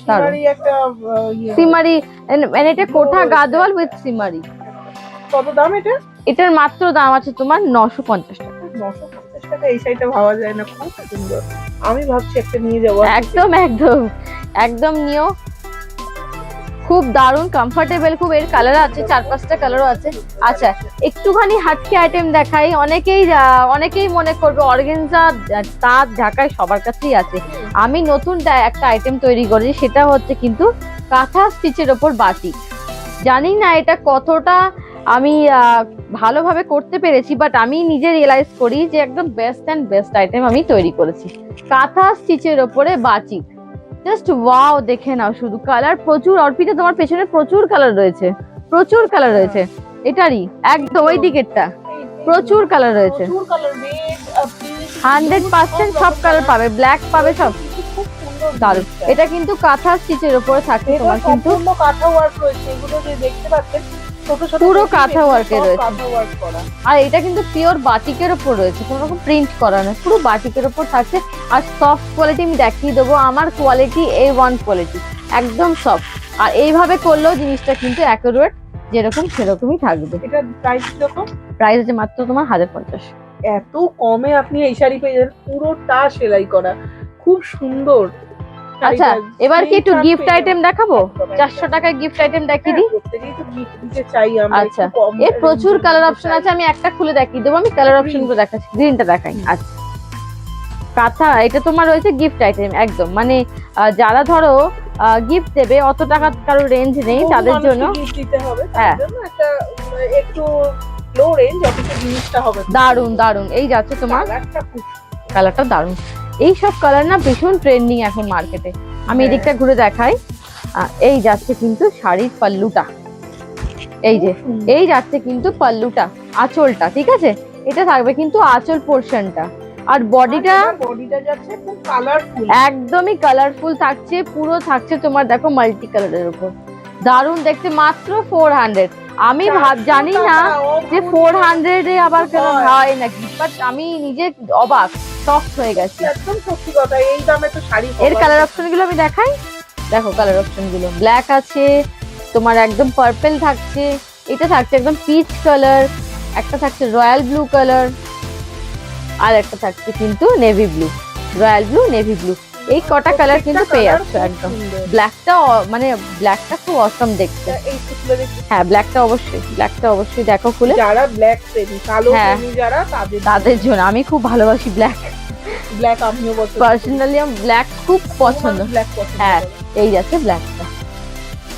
দারুণ। শিমারি একটা ইয়ে হয়। সিমারি, মানে এটা কোঠা রয়েছে। গাদোয়াল উইথ সিমারি। কত দাম এটা? এটার মাত্র দাম আছে তোমার 950 টাকা। 950 টাকা এই শাড়িটা ভাবা যায় না, খুব সুন্দর। আমি ভাবছি একটা নিয়ে যাবো। একদম একদম একদম নিও, খুব দারুণ কমফোর্টেবল, খুব। এর কালার আছে 4-5টা কালারও আছে। আচ্ছা একটুখানি হাটকে আইটেম দেখাই, অনেকেই মনে করবে অর্গানজা তাঁত ঢাকায় সবার কাছেই আছে। আমি নতুন একটা আইটেম তৈরি করেছি, সেটা হচ্ছে কিন্তু কাঁথা স্টিচের ওপর বাটিক। জানি না এটা কতটা আমি ভালোভাবে করতে পেরেছি, বাট আমি নিজে রিয়েলাইজ করি যে একদম বেস্ট অ্যান্ড বেস্ট আইটেম আমি তৈরি করেছি। কাঁথা স্টিচের ওপরে বাটিক, জাস্ট ওয়াও, দেখে নাও শুধু। কালার প্রচুর, অর্পিতা তোমার পেছনে প্রচুর কালার রয়েছে, প্রচুর কালার রয়েছে। এটারই একদম ওই দিকেরটা প্রচুর কালার রয়েছে, প্রচুর কালার, রেড, 100% সব কালার পাবে, ব্ল্যাক পাবে সব। খুব সুন্দর দারুণ। জিনিসটা। এটা কিন্তু কাঁথা স্টিচের উপরে থাকে এগুলো তোমার কিন্তু, সম্পূর্ণ কাঁথা ওয়ার্ক রয়েছে, এগুলো যে দেখতে পাচ্ছেন ছোট ছোট পুরো motif, কাঁথা এগুলো work এ সব রয়েছে। কাঁথা ওয়ার্ক করা। আর এটা কিন্তু পিওর বাটিকের উপর রয়েছে, কোনো রকম প্রিন্ট করা নয়, পুরো বাটিকের উপর থাকছে। আর সফট কোয়ালিটি আমি দেখিয়ে দেবো, আমার কোয়ালিটি A1 কোয়ালিটি, একদম সফট। আর এইভাবে করলেও জিনিসটা কিন্তু অ্যাকুরেট যেরকম সেরকমই থাকবে। এটা প্রাইস কত? প্রাইস আছে মাত্র তোমার 1050। এত কমে আপনি এই শাড়ি পেয়ে যাবেন, পুরোটা সেলাই করা, খুব সুন্দর। আচ্ছা শাড়িটা এবার কি একটু screenshot গিফট পেয়ে আইটেম যাবেন। দেখাবো? একদম, 400 একদম। টাকার গিফট আইটেম দেখিয়ে হ্যাঁ, দিই। প্রত্যেকেই তো gift দিতে চাই আমরা, আচ্ছা একটু কম এর প্রচুর range এর কালার মধ্যে অপশন চাই। আছে, আমি একটা খুলে দেখিয়ে দেবো। আমি কালার অপশন গুলো দেখাচ্ছি, গ্রিনটা দেখাই। আচ্ছা কাঁথা, এটা তোমার রয়েছে গিফট আইটেম একদম, মানে যারা ধরো গিফট দেবে, অত টাকা কারো রেঞ্জ নেই, বহু তাদের মানুষকে জন্য gift দিতে হবে, হ্যাঁ। তার জন্য একটা একটু লো রেঞ্জ অথচ জিনিসটা হবে দারুন দারুন। এই যাচ্ছে তোমার কালারটা খুব কালারটা দারুন, এই সব কালার না ভীষণ ট্রেন্ডিং এখন মার্কেটে। আমি হ্যাঁ। এদিকটা ঘুরে দেখাই। এই যাচ্ছে কিন্তু শাড়ির পাল্লুটা, এই যে সুন্দর। এই যাচ্ছে কিন্তু পাল্লুটা, আঁচলটা, ঠিক আছে? এটা থাকবে কিন্তু আঁচল পোর্শনটা। আর বডিটা বডিটা যাচ্ছে খুব কালারফুল, একদমই কালারফুল থাকছে, পুরো থাকছে তোমার দেখো মাল্টি কালারের উপর, দারুন দেখতে। মাত্র 400। আমি জানি না যে 400 এ আবার কেন হয় নাকি, বাট আমি নিজে অবাক, শক হয়ে গেছি। একদম সত্যি কথা, এই দামে তো শাড়ি এর কালার অপশন গুলো আমি দেখাই, দেখো কালার অপশন গুলো ব্ল্যাক আছে, তোমার একদম পার্পল থাকছে, এটা থাকছে একদম পিচ কালার, একটা থাকছে রয়্যাল ব্লু কালার, আর একটা থাকছে কিন্তু navy blue, royal blue, navy blue. এই কটা কালার কিন্তু পেয়ে যাচ্ছ একদম। ব্ল্যাকটা মানে ব্ল্যাকটা খুব অসম দেখতে। এই খুলে দেখি, হ্যাঁ ব্ল্যাকটা অবশ্যই দেখো খুলে। যারা ব্ল্যাক প্রেমী, কালো হ্যাঁ। প্রেমী যারা, তাদের জন্য আমি খুব ভালোবাসি ব্ল্যাক, ব্ল্যাক আমিও পছন্দ পার্সোনালি আমার ব্ল্যাক খুব পছন্দ। ব্ল্যাক পছন্দ হ্যাঁ করে। এই যাচ্ছে ব্ল্যাকটা,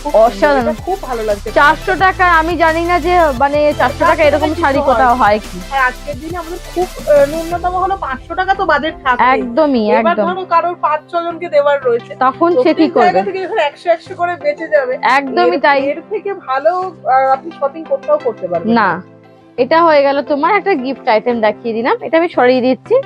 খুব সুন্দর, অসাধারণ। এটা খুব ভালো লাগছে। 400 টাকা, আমি জানি না যে মানে 400 টাকা এরকম শাড়ি কোথাও হয় কি। হ্যাঁ, আজকের দিনে আমাদের খুব ন্যূনতম হলো 500 টাকা তো বাজেট থাকে। একদমই এবার একদম, ধরো কারোর 5-6 জনকে দেওয়ার রয়েছে, তখন সে কি প্রত্যেক করবে? জায়গা থেকে যখন 100 করে বেঁচে যাবে, একদমই তাই। এর থেকে ভালো আপনি শপিং কোথাও করতে পারবেন না, এটা হয়ে গেল তোমার একটা গিফট আইটেম দেখিয়ে দিলাম, এটা আমি সরিয়ে দিচ্ছি।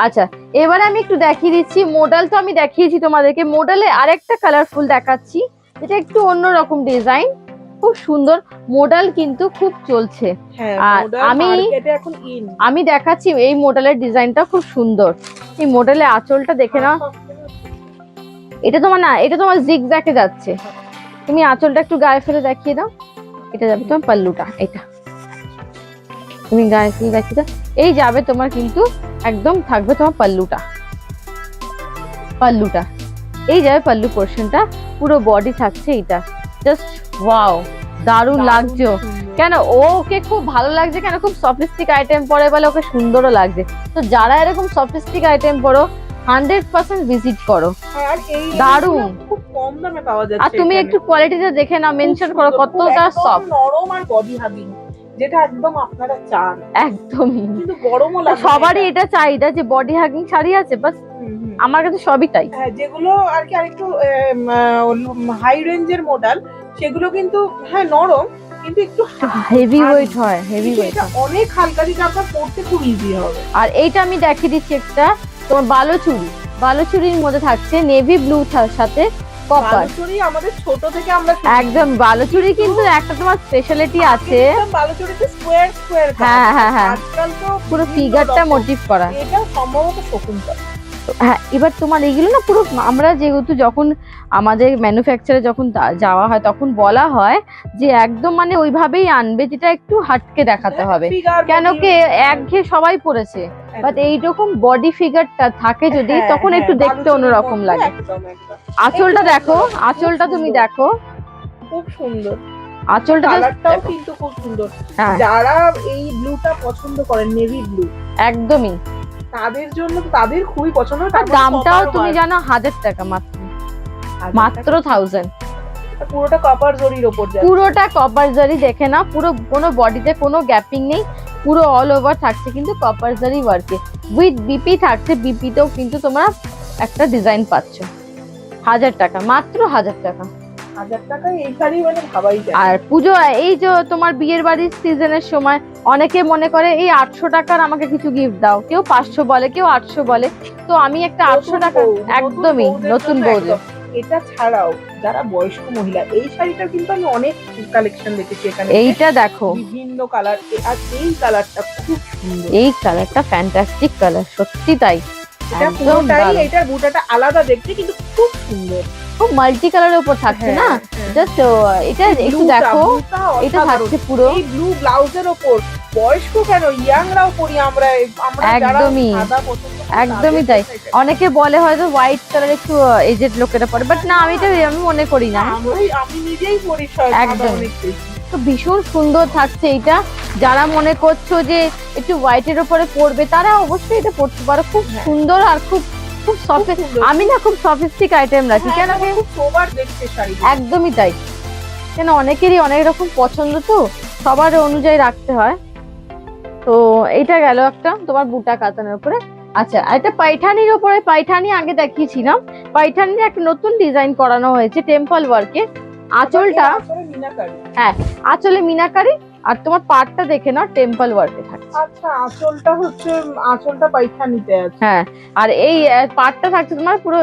আচ্ছা, এবারে আমি একটু দেখিয়ে দিচ্ছি। মডেল তো আমি দেখিয়েছি তোমাদেরকে, মডেলে আরেকটা কালারফুল দেখাচ্ছি, এটা একটু অন্যরকম ডিজাইন, খুব সুন্দর মডেল, কিন্তু খুব চলছে। হ্যাঁ, আর আমি দেখাচ্ছি এই মডেলের ডিজাইনটা খুব সুন্দর। এই মডেলের আঁচলটা দেখে নাও, এটা তোমার না, এটা তোমার জিগজ্যাগে যাচ্ছে। তুমি আঁচলটা একটু গায়ে ফেলে দেখিয়ে দাও, এটা যাবে তোমার পাল্লুটা, এটা তুমি গায়ে ফেলে দেখিয়ে দাও, এই যাবে তোমার কিন্তু একদম থাকবে তোমার পাল্লুটা, পাল্লুটা এই যাবে পাল্লু পোর্শনটা, পুরো বডি থাকছে এটা। জাস্ট ওয়াও, দারুণ লাগছে। কেন ওকে খুব ভালো লাগছে, কেন খুব সফিস্টিক আইটেম পরে বলে ওকে সুন্দরও লাগছে। তো যারা এরকম সফিস্টিক আইটেম পরো 100% ভিজিট করো, দারুণ, খুব কম দামে পাওয়া যাচ্ছে। আর তুমি একটু কোয়ালিটিটা দেখে নাও, মেনশন করো কতটা সফট, নরম আর বডি হাগিং, যেটা একদম আপনারা চান। একদমই, কিন্তু গরমও লাগে, সবারই এটা চাহিদা যে বডি হাগিং শাড়ি আছে, বাস আমার কাছে সবই তাই। হ্যাঁ, যেগুলো আর কি আরেকটু হাই রেঞ্জের মডেল, সেগুলো কিন্তু হ্যাঁ নরম, কিন্তু একটু হেভি ওয়েট হয়, হেভি ওয়েট, অনেক হালকা, যেটা আপনার পরতে খুব ইজি হবে। আর এইটা আমি দেখিয়ে দিচ্ছি একটা তোমার বালুচুরি, বালুচুরির মধ্যে থাকছে নেভি ব্লু সাথে কপার। বালুচুরি আমাদের ছোট থেকে আমরা একদম, বালুচুরি কিন্তু একটা তোমার স্পেশালিটি আছে, বালুচুরিতে স্কোয়ার স্কোয়ার, হ্যাঁ হ্যাঁ হ্যাঁ, আজকাল তো পুরো ফিগারটা মোটিভ করা, এটা সম্ভবত শকুন্তলা। হ্যাঁ, এবার তোমার এগুলো না পুরো, আমরা যেহেতু যখন আমাদের ম্যানুফ্যাকচারে যখন যাওয়া হয় তখন বলা হয় যে একদম মানে ওইভাবেই আনবে, যেটা একটু হাটকে দেখাতে হবে, কেন কি একঘেয়ে সবাই পড়েছে, বাট এইরকম বডি ফিগারটা থাকে যদি, তখন একটু দেখতে অন্যরকম লাগে। আঁচলটা দেখো, আঁচলটা তুমি দেখো, খুব সুন্দর, আঁচলটা কালারটাও কিন্তু খুব সুন্দর। যারা এই ব্লুটা পছন্দ করেন, নেভি ব্লু, একদমই তাদের জন্য, তাদের খুবই পছন্দ। আর দামটাও তুমি জানো 1000 টাকা, মাত্র মাত্র 1000, পুরোটা কপার জরির উপর যাচ্ছে, পুরোটা কপার জরি, দেখে না পুরো, কোনো বডিতে কোনো গ্যাপিং নেই, পুরো অল ওভার থাকছে কিন্তু কপার জরি ওয়ার্কে, উইথ বিপি থাকছে, বিপিতেও কিন্তু তোমরা একটা ডিজাইন পাচ্ছ। 1000 টাকা, মাত্র 1000 টাকা, 1000 টাকা এই শাড়ি মানে ভাবাই যায়। আর পুজো, এই যে তোমার বিয়ের বাড়ির সিজনের সময় অনেকে মনে করে এই 800 টাকার আমাকে কিছু গিফট দাও, কেউ 500 বলে, কেউ 800 বলে, তো আমি একটা 800 টাকা, একদমই নতুন বউদের। এটা ছাড়াও যারা বয়স্ক মহিলা, এই শাড়িটা কিন্তু আমি অনেক কালেকশন দেখেছি এখানে। এইটা দেখো, বিভিন্ন কালার, আর এই কালারটা খুব সুন্দর, এই কালারটা ফ্যান্টাস্টিক কালার, সত্যি তাই, এটা পুরোটাই, এটার বুটাটা আলাদা দেখতে, কিন্তু খুব সুন্দর, খুব মাল্টি কালারের উপর থাকছে না, জাস্ট এটা একটু দেখো, এটা থাকছে পুরো এই ব্লু ব্লাউজের উপর, বয়স্ক কেন ইয়াংরাও পরি আমরা, একদমই, একদমই তাই। অনেকে বলে হয়তো হোয়াইট কালার একটু এজেড লোকেরা পরে, বাট না, আমি মনে করি না, আমি নিজেই পরি, একদম। তো ভীষণ সুন্দর থাকছে এইটা, যারা মনে করছো যে একটু হোয়াইটের উপরে পরবে, তারা অবশ্যই এটা পরতে পারো, খুব সুন্দর আর খুব খুব সফট। আমি না খুব সফিস্টিক আইটেম রাখি, কেন একদমই তাই, কেন অনেকেরই অনেক রকম পছন্দ, তো সবার অনুযায়ী রাখতে হয়। তো এইটা গেল একটা তোমার বুটা কাতানের উপরে। আচ্ছা, এটা পাইঠানির উপরে, পাইঠানি আগে দেখিয়েছিলাম, পাইঠানির একটা নতুন ডিজাইন করানো হয়েছে টেম্পল ওয়ার্কে। আঁচলটা, হ্যাঁ আঁচলে মিনাকারি, আর তোমার পাটটা দেখে নাও টেম্পল ওয়ার্কে থাকছে। আচ্ছা, আঁচলটা হচ্ছে, আঁচলটা পাইঠানিতে আছে, হ্যাঁ, আর এই পাটটা থাকছে তোমার পুরো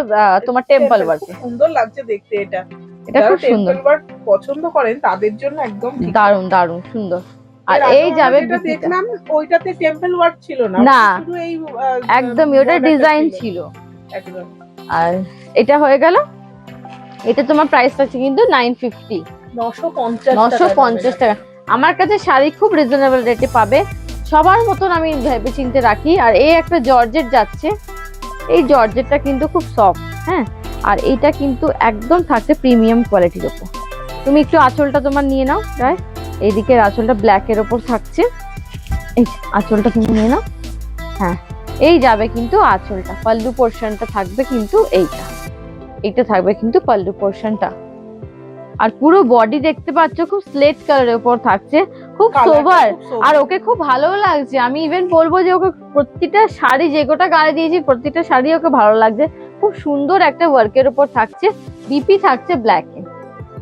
তোমার টেম্পল ওয়ার্কে। সুন্দর লাগছে দেখতে, এটা এটা খুব সুন্দর, টেম্পল ওয়ার্ক পছন্দ করেন তাদের জন্য একদম দারুণ দারুণ সুন্দর। আর এই যাবে, দেখলাম ওইটাতে টেম্পল ওয়ার্ক ছিল না, শুধু এই একদমই ওটা ডিজাইন ছিল একদম। আর এটা হয়ে গেল, এটা তোমার প্রাইস থাকছে কিন্তু 950, 950 টাকা। আমার কাছে শাড়ি খুব রিজনেবল রেটে পাবে, সবার মতন আমি ভেবে চিনতে রাখি। আর এই একটা জর্জেট যাচ্ছে, এই জর্জেটটা কিন্তু খুব সফট, হ্যাঁ, আর এইটা কিন্তু একদম থাকছে প্রিমিয়াম কোয়ালিটির উপর। তুমি একটু আঁচলটা তোমার নিয়ে নাও, রাইট, এইদিকের আঁচলটা ব্ল্যাক এর উপর থাকছে, এই আঁচলটা তুমি নিয়ে নাও, হ্যাঁ এই যাবে কিন্তু আঁচলটা, পাল্লু পোর্শনটা থাকবে কিন্তু এইটা থাকবে কিন্তু পাল্লু পোর্শনটা, আর পুরো বডি দেখতে পাচ্ছ খুব স্লেট কালারের উপর থাকছে, খুব সোবার, আর ওকে খুব ভালো লাগছে। আমি ইভেন বলবো যে ওকে প্রতিটা শাড়ি, যে গোটা গায়ে দিয়েছি প্রতিটা শাড়ি ওকে ভালো লাগছে, খুব সুন্দর একটা ওয়ার্কের উপর থাকছে, বিপি থাকছে ব্ল্যাকে,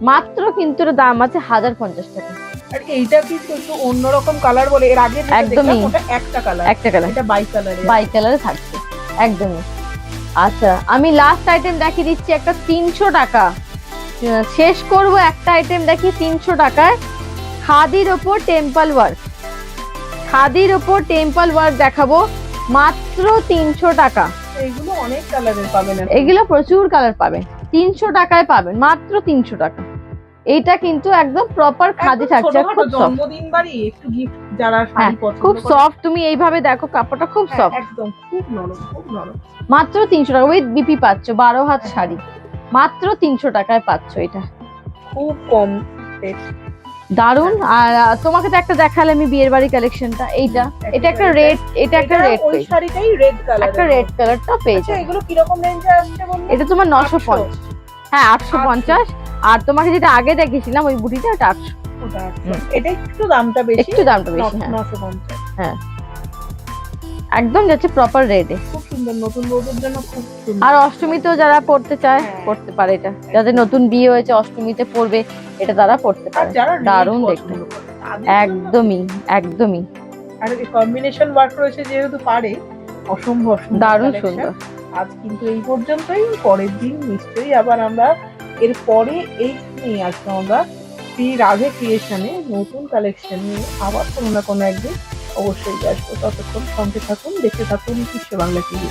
মাত্র কিন্তু দাম আছে 1050 টাকা। আর এইটা কিন্তু একটু অন্যরকম কালার বলে, এর আগে একদমই ওটা একটা কালার, একটা কালার, এটা বাই কালারে থাকছে। একদমই। আচ্ছা, আমি লাস্ট আইটেম দেখিয়ে দিচ্ছি একটা 300 টাকা। শেষ করব একটা আইটেম দেখি 300 টাকায়। খাদির ওপর টেম্পল ওয়ার্ক, খাদির ওপর টেম্পল ওয়ার্ক দেখাবো মাত্র 300 টাকা। এইগুলো অনেক কালারের পাবেন, এগুলো প্রচুর কালার পাবেন, 300 টাকায় পাবেন, মাত্র 300 টাকা। এইটা কিন্তু একদম প্রপার খাদি থাকছে, খুব সফট। জন্মদিন বাড়ি একটু গিফট যারা শাড়ি পছন্দ খুব করে, সফট। তুমি এইভাবে দেখো কাপড়টা খুব সফট, একদম খুব নরম, খুব নরম। মাত্র 300 টাকা উইথ বিপি পাচ্ছ, 12 হাত শাড়ি মাত্র 300 টাকায় পাচ্ছ। এটা খুব কম রেট, দারুন। আর তোমাকে তো একটা দেখালে আমি বিয়ের বাড়ি কালেকশনটা, এইটা এটা একটা রেড, এটা একটা রেড ওই শাড়িটাই রেড কালার, একটা রেড কালারটা পেয়েছে। এগুলো কি রকম রেঞ্জে আসছে বললে? এটা তোমার 950, হ্যাঁ 850। আর তোমাকে যেটা আগে দেখিয়েছিলাম ওই বুটিটা, ওটা 800। ওটা এটা একটু দামটা বেশি, একটু দামটা বেশি, হ্যাঁ 950। হ্যাঁ একদম যাচ্ছে প্রপার রেডে, খুব সুন্দর, নতুন বউদের জন্য খুব সুন্দর। আর অষ্টমীতেও যারা পড়তে চায় পড়তে পারে, এটা যাদের নতুন বিয়ে হয়েছে অষ্টমীতে পড়বে এটা তারা পড়তে পারে। দারুণ দেখতে, একদমই একদমই। আর এই কম্বিনেশন ওয়ার্ক রয়েছে যেহেতু পারে, অসম্ভব সুন্দর, দারুণ সুন্দর। আজ কিন্তু এই পর্যন্তই, পরের দিন নিশ্চয়ই আবার আমরা এর পরে এই নিয়ে আসবো আমরা শ্রী রাধে ক্রিয়েশনে নতুন কালেকশন নিয়ে আবার কোনো না কোনো একদিন অবশ্যই আসবো। ততক্ষণ সঙ্গে থাকুন, দেখতে থাকুন বিশ্ব বাংলা টিভি।